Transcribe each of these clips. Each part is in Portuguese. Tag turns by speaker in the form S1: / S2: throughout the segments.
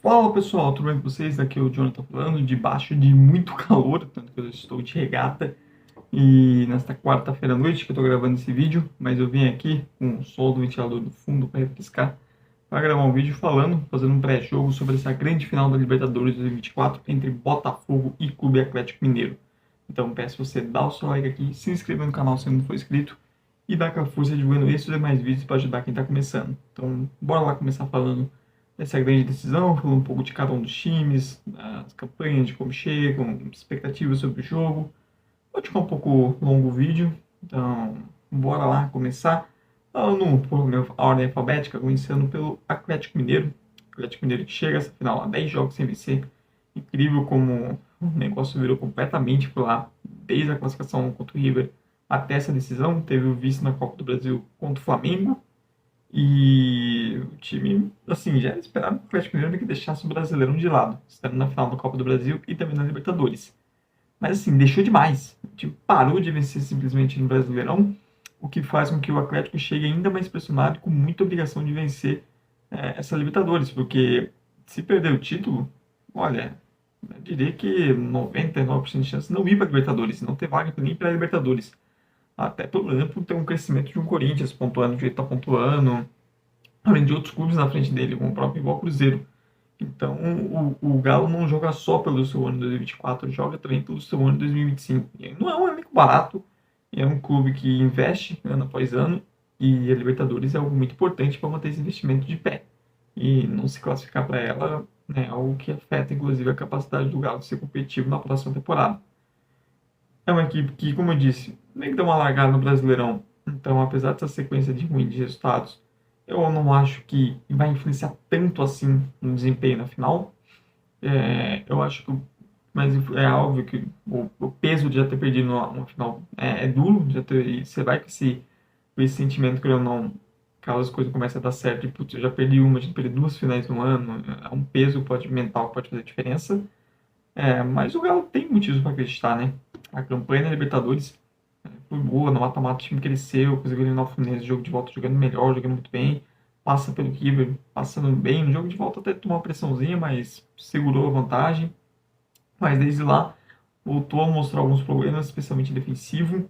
S1: Fala pessoal, tudo bem com vocês? Aqui é o Jonathan falando, debaixo de muito calor, tanto que eu estou de regata. E nesta quarta-feira à noite que eu estou gravando esse vídeo, mas eu vim aqui com o som do ventilador do fundo para refrescar, para gravar um vídeo fazendo um pré-jogo sobre essa grande final da Libertadores 2024 entre Botafogo e Clube Atlético Mineiro. Então peço você dar o seu like aqui, se inscrever no canal se não for inscrito e dar aquela força divulgando esses e demais vídeos para ajudar quem está começando. Então bora lá começar falando dessa grande decisão, falando um pouco de cada um dos times, das campanhas, de como chegam, expectativas sobre o jogo. Pode ficar um pouco longo o vídeo, então bora lá começar. Falando por ordem alfabética, começando pelo Atlético Mineiro. Atlético Mineiro que chega a essa final a 10 jogos sem vencer. Incrível como o negócio virou completamente por lá, desde a classificação contra o River até essa decisão. Teve o vice na Copa do Brasil contra o Flamengo. E o time, assim, já era esperado que o Atlético Mineiro que deixasse o Brasileirão de lado, estando na final da Copa do Brasil e também na Libertadores. Mas, assim, deixou demais. O time parou de vencer simplesmente no Brasileirão, o que faz com que o Atlético chegue ainda mais pressionado e com muita obrigação de vencer essa Libertadores, porque se perder o título, olha, eu diria que 99% de chance de não ir para a Libertadores, não ter vaga nem para a Libertadores. Até, por exemplo, ter um crescimento de um Corinthians pontuando do jeito que está pontuando, além de outros clubes na frente dele, como o próprio igual Cruzeiro. Então, o Galo não joga só pelo seu ano de 2024, joga também pelo seu ano de 2025. E não é um elenco barato, é um clube que investe ano após ano, e a Libertadores é algo muito importante para manter esse investimento de pé. E não se classificar para ela é algo que afeta, inclusive, a capacidade do Galo de ser competitivo na próxima temporada. É uma equipe que, como eu disse, meio que deu uma largada no Brasileirão. Então, apesar dessa sequência de ruim de resultados, eu não acho que vai influenciar tanto assim no desempenho na final. Eu acho que, mas é óbvio que o peso de já ter perdido uma final é duro. E você vai com esse sentimento que eu não, caso as coisas comecem a dar certo, e putz, eu já perdi uma, já perdi duas finais no ano, é um peso mental que pode fazer diferença. Mas o Galo tem motivos para acreditar, né? A campanha na Libertadores foi boa, no mata-mata o time cresceu, conseguiu eliminar o Fluminense, jogo de volta jogando melhor, jogando muito bem, passa pelo River, passando bem, no jogo de volta até tomou uma pressãozinha, mas segurou a vantagem. Mas desde lá voltou a mostrar alguns problemas, especialmente defensivo,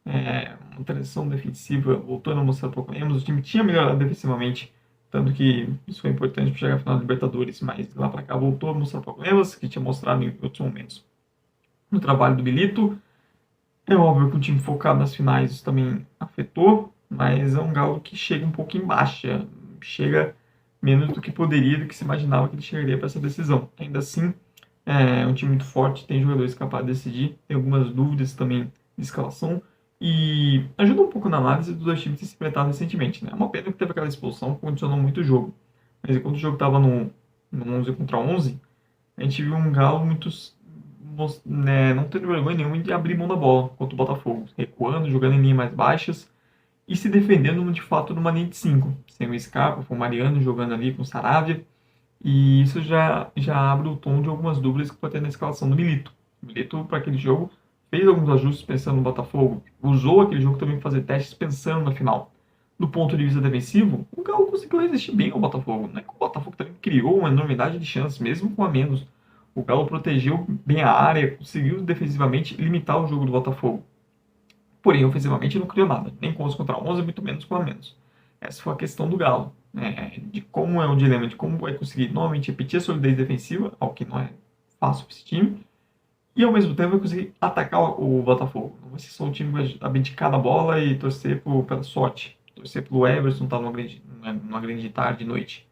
S1: uma transição defensiva voltando a mostrar problemas, o time tinha melhorado defensivamente, tanto que isso foi importante para chegar à final da Libertadores, mas lá para cá voltou a mostrar problemas que tinha mostrado em outros momentos. No trabalho do Milito, é óbvio que o time focado nas finais isso também afetou, mas é um Galo que chega um pouco em baixa, chega menos do que poderia, do que se imaginava que ele chegaria para essa decisão. Ainda assim, é um time muito forte, tem jogadores capazes de decidir, tem algumas dúvidas também de escalação, e ajuda um pouco na análise dos dois times que se enfrentaram recentemente. Né? É uma pena que teve aquela expulsão que condicionou muito o jogo, mas enquanto o jogo estava no 11 contra 11, a gente viu um Galo muito, né, não tendo vergonha nenhuma de abrir mão da bola contra o Botafogo, recuando, jogando em linhas mais baixas e se defendendo de fato numa linha de 5, sem o Scarpa, com o Mariano jogando ali com o Saravia, e isso já abre o tom de algumas dúvidas que pode ter na escalação do Milito. O Milito, para aquele jogo, fez alguns ajustes pensando no Botafogo, usou aquele jogo também para fazer testes pensando na final. Do ponto de vista defensivo, o Galo conseguiu resistir bem ao Botafogo. Não é que o Botafogo também criou uma enormidade de chances, mesmo com a menos. O Galo protegeu bem a área, conseguiu defensivamente limitar o jogo do Botafogo. Porém, ofensivamente não criou nada, nem com 11 contra 11, muito menos com a menos. Essa foi a questão do Galo, de como é o dilema, de como vai conseguir novamente repetir a solidez defensiva, algo que não é fácil para esse time, e ao mesmo tempo vai conseguir atacar o Botafogo. Não vai ser só o time que vai abdicar da bola e torcer pela sorte, torcer pelo Everson estar numa grande tarde, noite.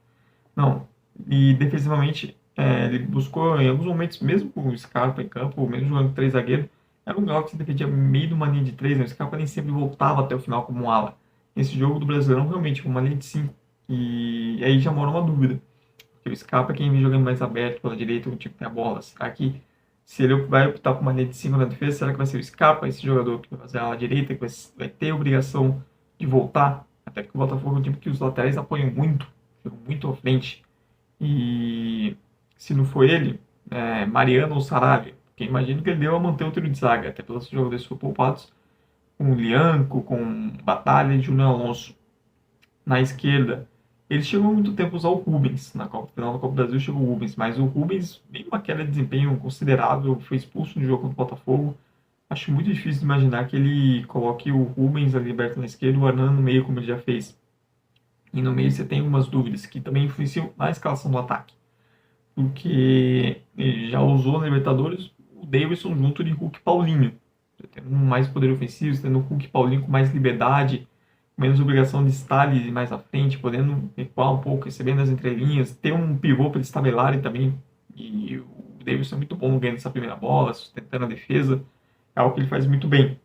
S1: Não. E defensivamente, ele buscou em alguns momentos, mesmo com o Scarpa em campo, mesmo jogando com 3 zagueiros, era um Galo que se defendia meio de uma linha de 3, né? O Scarpa nem sempre voltava até o final como um ala. Nesse jogo do Brasileirão, realmente, uma linha de 5. E aí já mora uma dúvida. Porque o Scarpa é quem vem jogando mais aberto pela direita, o time que tem a bola. Será que se ele vai optar por uma linha de 5 na defesa, será que vai ser o Scarpa, esse jogador que vai fazer a ala direita, que vai ter a obrigação de voltar? Até porque o Botafogo é um time que os laterais apoiam muito, jogam muito à frente. E se não for ele, Mariano ou Saravia, porque imagino que ele deu a manter o trio de zaga, até pelos jogadores que foram poupados, com o Lianco, com Batalha e Júnior Alonso. Na esquerda, Ele chegou há muito tempo a usar o Rubens. Na Copa Final da Copa do Brasil chegou o Rubens, mas o Rubens, bem uma queda de desempenho considerável, foi expulso no jogo contra o Botafogo. Acho muito difícil de imaginar que ele coloque o Rubens ali aberto na esquerda e o Arana no meio, como ele já fez. E no meio você tem algumas dúvidas que também influenciam na escalação do ataque. Porque ele já usou na Libertadores o Davidson junto de Hulk e Paulinho. Você tendo mais poder ofensivo, você tendo o Hulk e Paulinho com mais liberdade, menos obrigação de estar ali mais à frente, podendo recuar um pouco, recebendo as entrelinhas, ter um pivô para eles tabelarem também. E o Davidson é muito bom ganhando essa primeira bola, sustentando a defesa. É algo que ele faz muito bem.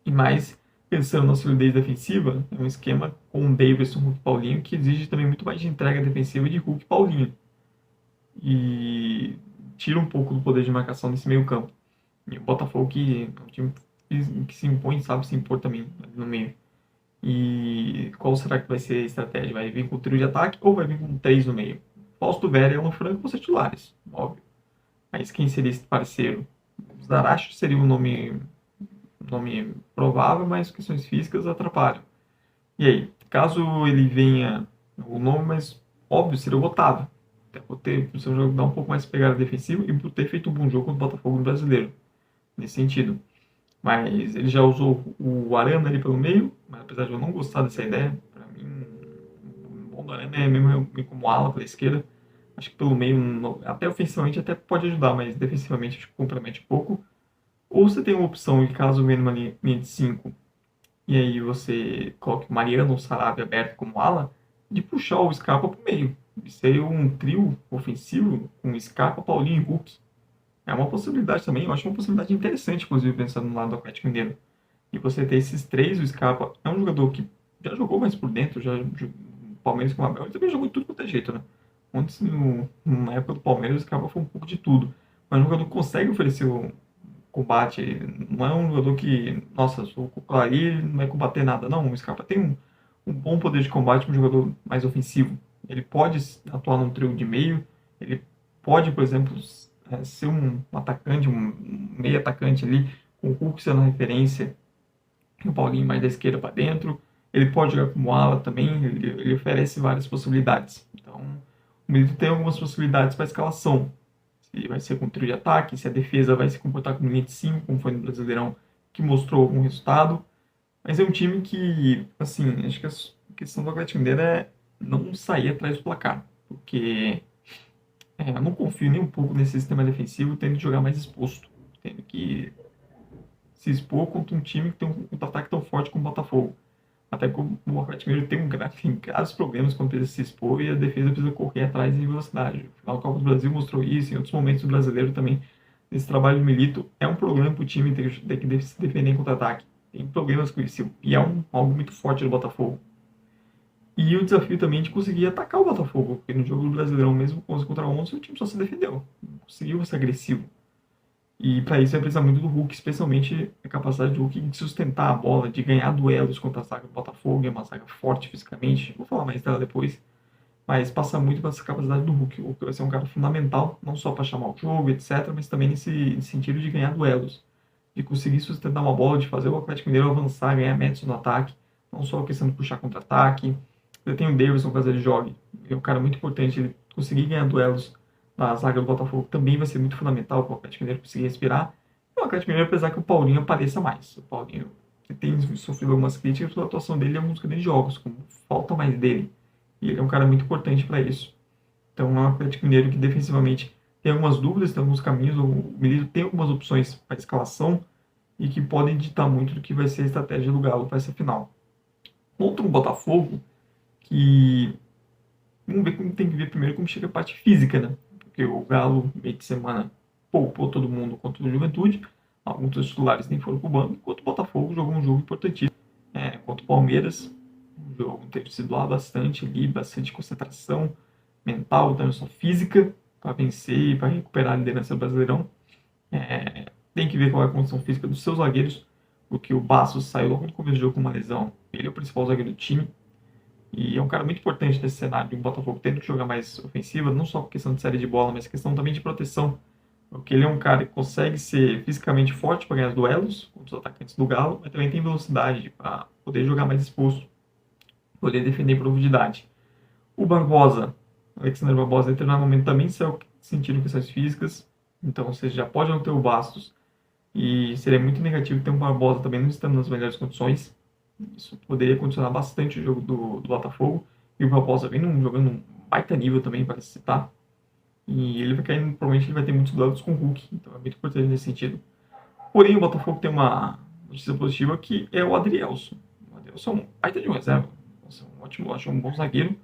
S1: E mais, pensando na solidez defensiva, é um esquema com o Davidson, Hulk e Paulinho, que exige também muito mais de entrega defensiva de Hulk e Paulinho. E tira um pouco do poder de marcação nesse meio campo. E o Botafogo que é um time que se impõe, sabe se impor também no meio. E qual será que vai ser a estratégia? Vai vir com o trio de ataque ou vai vir com três no meio? Fausto Vera e Alan Franco vão ser titulares, óbvio. Mas quem seria esse parceiro? Zaracho seria um nome provável, mas questões físicas atrapalham. E aí, caso ele venha o nome mais óbvio seria o Otávio. Até por ter o seu jogo dar um pouco mais de pegada defensiva e por ter feito um bom jogo contra o Botafogo no Brasileiro. Nesse sentido. Mas ele já usou o Arana ali pelo meio, mas apesar de eu não gostar dessa ideia, para mim, o bom do Arana é mesmo como ala pela esquerda. Acho que pelo meio, até ofensivamente, até pode ajudar, mas defensivamente acho que compromete pouco. Ou você tem uma opção, de caso venha numa linha de 5, e aí você coloca o Mariano ou o Sarabia aberto como ala, de puxar o Scarpa para o meio. De ser um trio ofensivo com Scarpa, Paulinho e Hulk. É uma possibilidade também, eu acho uma possibilidade interessante, inclusive, pensando no lado do Atlético Mineiro. E você ter esses três, o Scarpa é um jogador que já jogou mais por dentro, já o Palmeiras com o Abel, ele também jogou de tudo quanto é jeito, né? Antes, na época do Palmeiras, o Scarpa foi um pouco de tudo. Mas um jogador que consegue oferecer o combate, não é um jogador que, nossa, se eu colocar ali, não vai combater nada. Não, o Scarpa tem um bom poder de combate, um jogador mais ofensivo. Ele pode atuar num trio de meio, ele pode, por exemplo, ser um atacante, um meio atacante ali, com o Hulk sendo a referência, e o Paulinho mais da esquerda para dentro. Ele pode jogar como ala também, ele oferece várias possibilidades. Então, o Milito tem algumas possibilidades para a escalação. Se vai ser com trio de ataque, se a defesa vai se comportar como linha de 5, como foi no Brasileirão, que mostrou algum resultado. Mas é um time que, assim, acho que a questão do Atlético Mineiro é não sair atrás do placar. Porque eu não confio nem um pouco nesse sistema defensivo, tendo que jogar mais exposto. Tendo que se expor contra um time que tem um contra-ataque tão forte como o Botafogo. Até que o Atlético Mineiro tem graves problemas quando precisa se expor e a defesa precisa correr atrás em velocidade. O final do Copa do Brasil mostrou isso, em outros momentos do brasileiro também. Esse trabalho do Milito é um problema para o time ter que se defender em contra-ataque. Tem problemas com isso. E é algo muito forte do Botafogo. E o desafio também de conseguir atacar o Botafogo, porque no jogo do Brasileirão, mesmo 11 contra 11, o time só se defendeu. Não conseguiu ser agressivo. E para isso vai precisar muito do Hulk, especialmente a capacidade do Hulk de sustentar a bola, de ganhar duelos contra a zaga do Botafogo, é uma zaga forte fisicamente, vou falar mais dela depois, mas passa muito pela essa capacidade do Hulk. O Hulk vai ser um cara fundamental, não só para chamar o jogo, etc., mas também nesse sentido de ganhar duelos, de conseguir sustentar uma bola, de fazer o Atlético Mineiro avançar, ganhar metros no ataque, não só a questão de puxar contra-ataque. Você tem o Davidson caso ele jogue, ele é um cara muito importante, ele conseguir ganhar duelos na zaga do Botafogo também vai ser muito fundamental para o Atlético Mineiro conseguir respirar. E o Atlético Mineiro, apesar que o Paulinho apareça mais. O Paulinho que tem sofrido algumas críticas pela atuação dele em alguns grandes jogos, como falta mais dele. E ele é um cara muito importante para isso. Então é um Atlético Mineiro que defensivamente tem algumas dúvidas, tem alguns caminhos, o Milito tem algumas opções para escalação e que podem ditar muito do que vai ser a estratégia do Galo para essa final. Contra o Botafogo, que vamos ver como tem que ver primeiro como chega a parte física, né? Porque o Galo, meio de semana, poupou todo mundo contra o Juventude, alguns dos titulares nem foram para o banco, enquanto o Botafogo jogou um jogo importantíssimo contra o Palmeiras, um jogo teve sido lá bastante ali, bastante concentração mental, também só física, para vencer e para recuperar a liderança do Brasileirão. Tem que ver qual é a condição física dos seus zagueiros, porque o Bastos saiu logo no começo do jogo com uma lesão, ele é o principal zagueiro do time, e é um cara muito importante nesse cenário de um Botafogo tendo que jogar mais ofensiva, não só por questão de série de bola, mas questão também de proteção. Porque ele é um cara que consegue ser fisicamente forte para ganhar os duelos contra os atacantes do Galo, mas também tem velocidade para poder jogar mais exposto, poder defender em profundidade. O Barbosa, Alexandre Barbosa, em determinado momento também saiu sentindo questões físicas, então você já pode não ter o Bastos, e seria muito negativo ter um Barbosa também não estando nas melhores condições. Isso poderia condicionar bastante o jogo do Botafogo, e o Barbosa vem jogando um baita nível também, para se citar, e ele vai cair, provavelmente ele vai ter muitos duelos com o Hulk, então é muito importante nesse sentido. Porém, o Botafogo tem uma notícia positiva que é o Adrielson. O Adrielson é um baita de um reserva. Nossa, um ótimo, acho um bom zagueiro.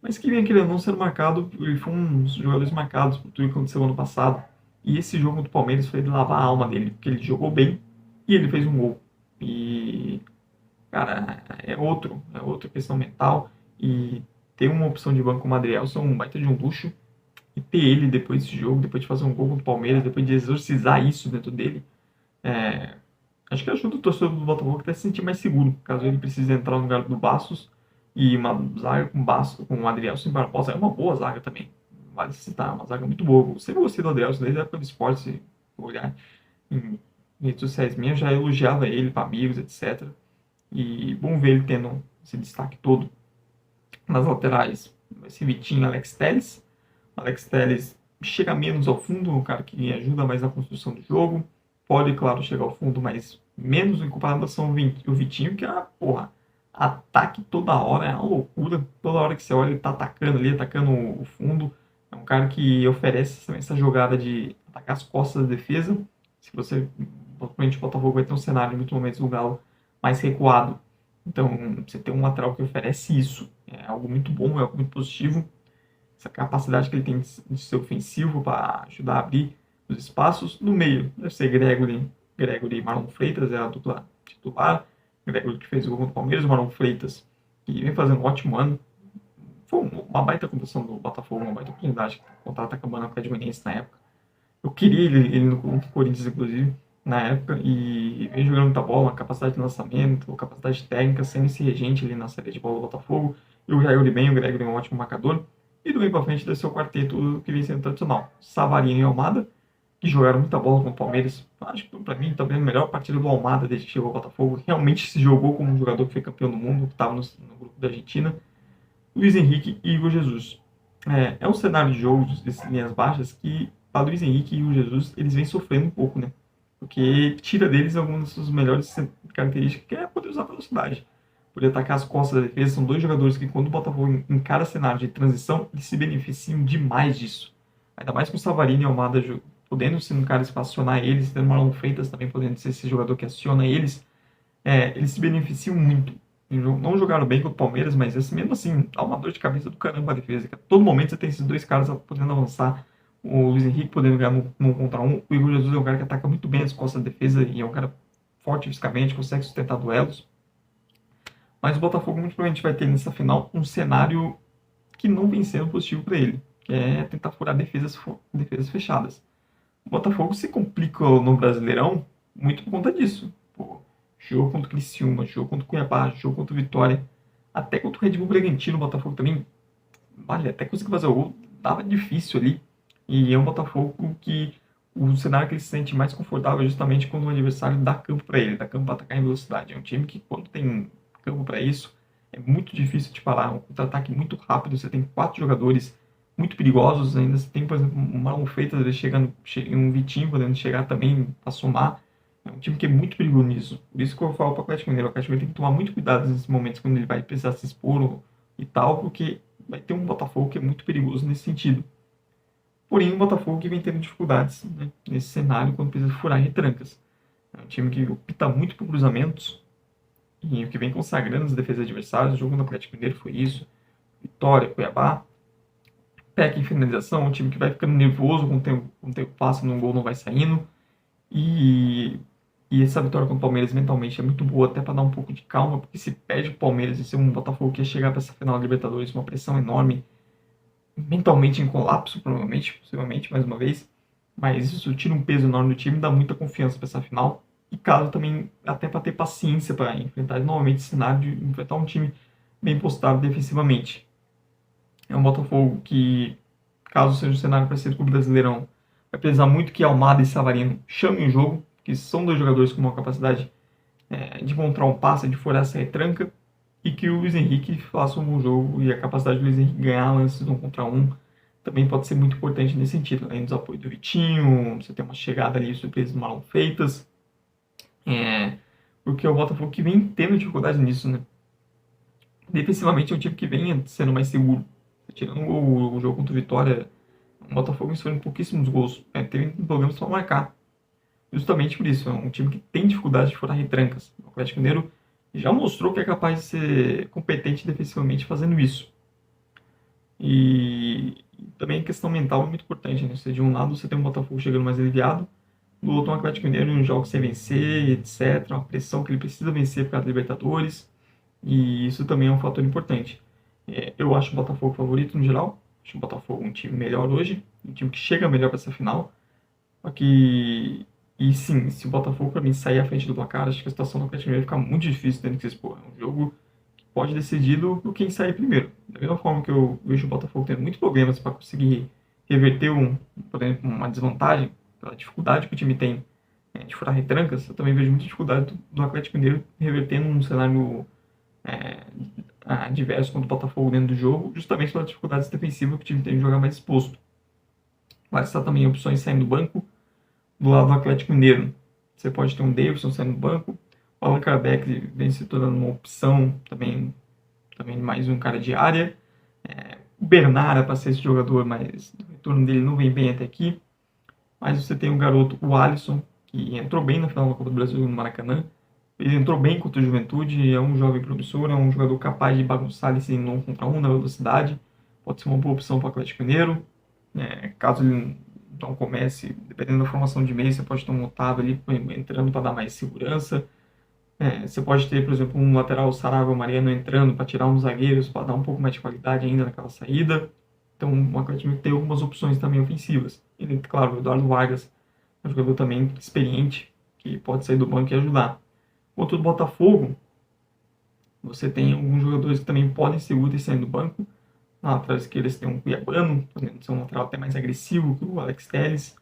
S1: Mas que vem querendo não ser marcado, ele foi um dos jogadores marcados por tudo que aconteceu ano passado. E esse jogo do Palmeiras foi de lavar a alma dele, porque ele jogou bem e ele fez um gol. E, cara, é outra questão mental. E ter uma opção de banco como o Adrielson é um baita de um luxo. E ter ele depois desse jogo, depois de fazer um gol contra o Palmeiras, depois de exorcizar isso dentro dele, é, acho que ajuda o torcedor do Botafogo até se sentir mais seguro, caso ele precise entrar no lugar do Bastos. E uma zaga com Bastos, com o Adrielson e Barbosa é uma boa zaga também. Vale citar, uma zaga muito boa. Eu sempre gostei do Adrielson desde a época do esporte, se olhar em redes sociais minhas, já elogiava ele para amigos, etc. E bom ver ele tendo esse destaque todo nas laterais. Esse Vitinho, Alex Telles. Alex Telles chega menos ao fundo, um cara que ajuda mais na construção do jogo. Pode, claro, chegar ao fundo, mas menos em comparação ao Vitinho, que é, porra, ataque toda hora, é uma loucura. Toda hora que você olha, ele tá atacando ali, atacando o fundo. É um cara que oferece também essa jogada de atacar as costas da defesa. Se você, provavelmente o Botafogo vai ter um cenário em muitos momentos do Galo mais recuado. Então, você tem um lateral que oferece isso. É algo muito bom, é algo muito positivo. Essa capacidade que ele tem de ser ofensivo para ajudar a abrir os espaços. No meio, deve ser Gregory e Marlon Freitas, é a dupla titular. Gregory que fez o gol contra o Palmeiras, Marlon Freitas, que vem fazendo um ótimo ano. Foi uma baita condição do Botafogo, uma baita oportunidade. O contrato acabando com a Edmonense na época. Eu queria ele no Corinthians, inclusive, na época, e vem jogando muita bola, capacidade de lançamento, capacidade técnica, sendo esse regente ali na série de bola do Botafogo. E o Gregory é um ótimo marcador. E do meio para frente deve ser o quarteto que vem sendo tradicional. Savarino e Almada, que jogaram muita bola com o Palmeiras. Acho que para mim também a melhor partida do Almada desde que chegou ao Botafogo. Realmente se jogou como um jogador que foi campeão do mundo, que estava no grupo da Argentina. Luiz Henrique e Igor Jesus. É um cenário de jogo de linhas baixas que a Luiz Henrique e o Jesus eles vêm sofrendo um pouco, né? Porque tira deles algumas das suas melhores características, que é poder usar velocidade. Poder atacar as costas da defesa. São dois jogadores que, quando o Botafogo encara cenário de transição, eles se beneficiam demais disso. Ainda mais com o Savarino e Almada podendo ser um cara espacionar eles, tendo o Marlon Freitas também podendo ser esse jogador que aciona eles. Eles se beneficiam muito. Não jogaram bem contra o Palmeiras, mas mesmo assim, dá uma dor de cabeça do caramba a defesa. A todo momento você tem esses dois caras podendo avançar. O Luiz Henrique podendo ganhar um contra um. O Igor Jesus é um cara que ataca muito bem as costas da defesa e é um cara forte fisicamente, consegue sustentar duelos. Mas o Botafogo muito provavelmente vai ter nessa final um cenário que não vem sendo positivo para ele, que é tentar furar defesas fechadas. O Botafogo se complica no Brasileirão muito por conta disso. Pô, jogo contra o Criciúma, jogo contra o Cuiabá, jogo contra o Vitória, até contra o Red Bull Bragantino, o Botafogo também, vale, até conseguir fazer o gol, tava difícil ali. E é um Botafogo que o cenário que ele se sente mais confortável é justamente quando o adversário dá campo para ele, dá campo para atacar em velocidade. É um time que, quando tem campo para isso, é muito difícil de parar. É um contra-ataque muito rápido, você tem 4 jogadores muito perigosos ainda. Você tem, por exemplo, o Marlon Freitas chegando, um Vitinho podendo chegar também a somar. É um time que é muito perigoso nisso. Por isso que eu falo para o Atlético Mineiro. O Atlético Mineiro tem que tomar muito cuidado nesses momentos quando ele vai precisar se expor e tal, porque vai ter um Botafogo que é muito perigoso nesse sentido. Porém, um Botafogo que vem tendo dificuldades, né, nesse cenário quando precisa furar retrancas. É um time que opta muito por cruzamentos e que vem consagrando as defesas adversárias. O jogo do Atlético Mineiro foi isso. Vitória, Cuiabá. Peca em finalização, um time que vai ficando nervoso com o tempo passa, num gol não vai saindo. E essa vitória contra o Palmeiras mentalmente é muito boa, até para dar um pouco de calma, porque se perde o Palmeiras e ser um Botafogo que ia chegar para essa final da Libertadores, uma pressão enorme, mentalmente em colapso, provavelmente, possivelmente, mais uma vez. Mas isso tira um peso enorme do time e dá muita confiança para essa final. E caso também, até para ter paciência para enfrentar novamente esse cenário de enfrentar um time bem postado defensivamente. É um Botafogo que, caso seja um cenário parecido com o Brasileirão, vai precisar muito que Almada e Savarino chamem o jogo, que são dois jogadores com uma capacidade de encontrar um passe, de furar essa retranca. e que o Luiz Henrique faça um bom jogo, e a capacidade do Luiz Henrique ganhar lances 1 contra 1 também pode ser muito importante nesse sentido, além dos apoios do Vitinho, você tem uma chegada ali, surpresa do Marlon Freitas, porque o Botafogo que vem tendo dificuldade nisso, né? Defensivamente é um time que vem sendo mais seguro. Tirando o jogo contra o Vitória, o Botafogo sofreu pouquíssimos gols. Teve problemas para marcar. Justamente por isso, é um time que tem dificuldade de furar retrancas. O Atlético Mineiro já mostrou que é capaz de ser competente defensivamente fazendo isso. E também a questão mental é muito importante, né? De um lado você tem um Botafogo chegando mais aliviado, do outro um Atlético Mineiro em um jogo sem vencer, etc. Uma pressão que ele precisa vencer por causa da Libertadores. E isso também é um fator importante. Eu acho o Botafogo favorito no geral. Acho o Botafogo um time melhor hoje, um time que chega melhor para essa final. Só que, e sim, se o Botafogo para mim sair à frente do placar, acho que a situação do Atlético Mineiro vai ficar muito difícil dentro que se expor. É um jogo que pode decidir por quem sair primeiro. Da mesma forma que eu vejo o Botafogo tendo muitos problemas para conseguir reverter por exemplo, uma desvantagem, pela dificuldade que o time tem de furar retrancas, eu também vejo muita dificuldade do Atlético Mineiro revertendo um cenário adverso contra o Botafogo dentro do jogo, justamente pelas dificuldades defensivas que o time tem de jogar mais exposto. Vai estar também opções saindo do banco. Do lado do Atlético Mineiro, você pode ter um Davidson saindo do banco, o Allan Kardec vem se tornando uma opção, também mais um cara de área. O Bernard para ser esse jogador, mas o retorno dele não vem bem até aqui. Mas você tem um garoto, o Alisson, que entrou bem na final da Copa do Brasil no Maracanã. Ele entrou bem contra o Juventude, é um jovem promissor, é um jogador capaz de bagunçar esse 1 contra 1 na velocidade. Pode ser uma boa opção para o Atlético Mineiro. Caso ele não comece, dependendo da formação de meio, você pode ter um Otávio ali entrando para dar mais segurança. Você pode ter, por exemplo, um lateral Sarabia Mariano entrando para tirar uns zagueiros, para dar um pouco mais de qualidade ainda naquela saída. Então, o Atlético tem algumas opções também ofensivas. E, claro, o Eduardo Vargas é um jogador também experiente, que pode sair do banco e ajudar. Quanto do Botafogo, você tem alguns jogadores que também podem ser úteis saindo do banco. Na lateral esquerda você tem um Cuiabano, podendo ser um lateral até mais agressivo que o Alex Telles.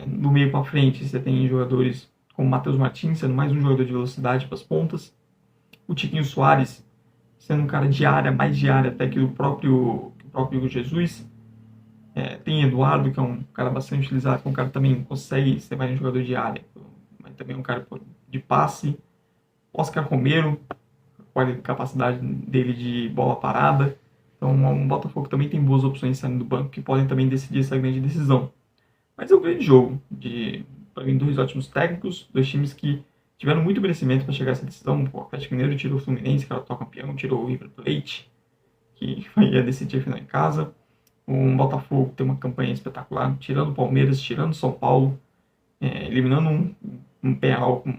S1: No meio para frente você tem jogadores como o Matheus Martins, sendo mais um jogador de velocidade para as pontas. O Tiquinho Soares, sendo um cara de área, mais de área até que o próprio Jesus. Tem Eduardo, que é um cara bastante utilizado, que é um cara que também consegue ser mais um jogador de área, mas também um cara de passe. Oscar Romero, com a capacidade dele de bola parada. Então, o Botafogo também tem boas opções saindo do banco que podem também decidir essa grande decisão. Mas é um grande jogo, para mim, 2 ótimos técnicos, 2 times que tiveram muito merecimento para chegar a essa decisão. O Atlético Mineiro tirou o Fluminense, que era o atual campeão, tirou o River Plate, que ia decidir a final em casa. O Botafogo tem uma campanha espetacular, tirando o Palmeiras, tirando o São Paulo, eliminando um penal, um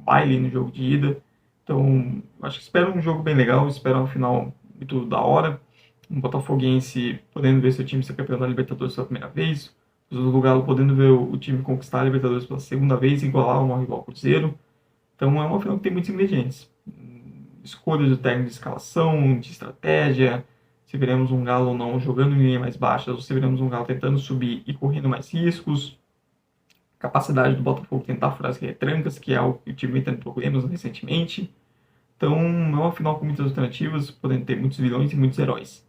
S1: baile no jogo de ida. Então, acho que espero um jogo bem legal, espero uma final muito da hora. Um botafoguense podendo ver seu time ser campeão da Libertadores pela primeira vez, o Galo podendo ver o time conquistar a Libertadores pela segunda vez, igualar o maior rival Cruzeiro. Então é uma final que tem muitos ingredientes. Escolhas do técnico de escalação, de estratégia, se veremos um Galo ou não jogando em linha mais baixa, ou se veremos um Galo tentando subir e correndo mais riscos. Capacidade do Botafogo tentar furar as retrancas, que é algo que o time vem tendo problemas recentemente. Então é uma final com muitas alternativas, podendo ter muitos vilões e muitos heróis.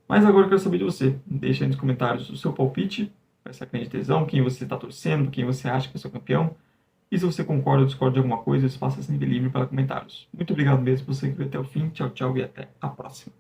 S1: Mas agora eu quero saber de você. Deixa aí nos comentários o seu palpite para essa grande decisão, quem você está torcendo, quem você acha que é o seu campeão. E se você concorda ou discorda de alguma coisa, espaço é sempre livre para comentários. Muito obrigado mesmo por você que veio até o fim. Tchau, tchau e até a próxima.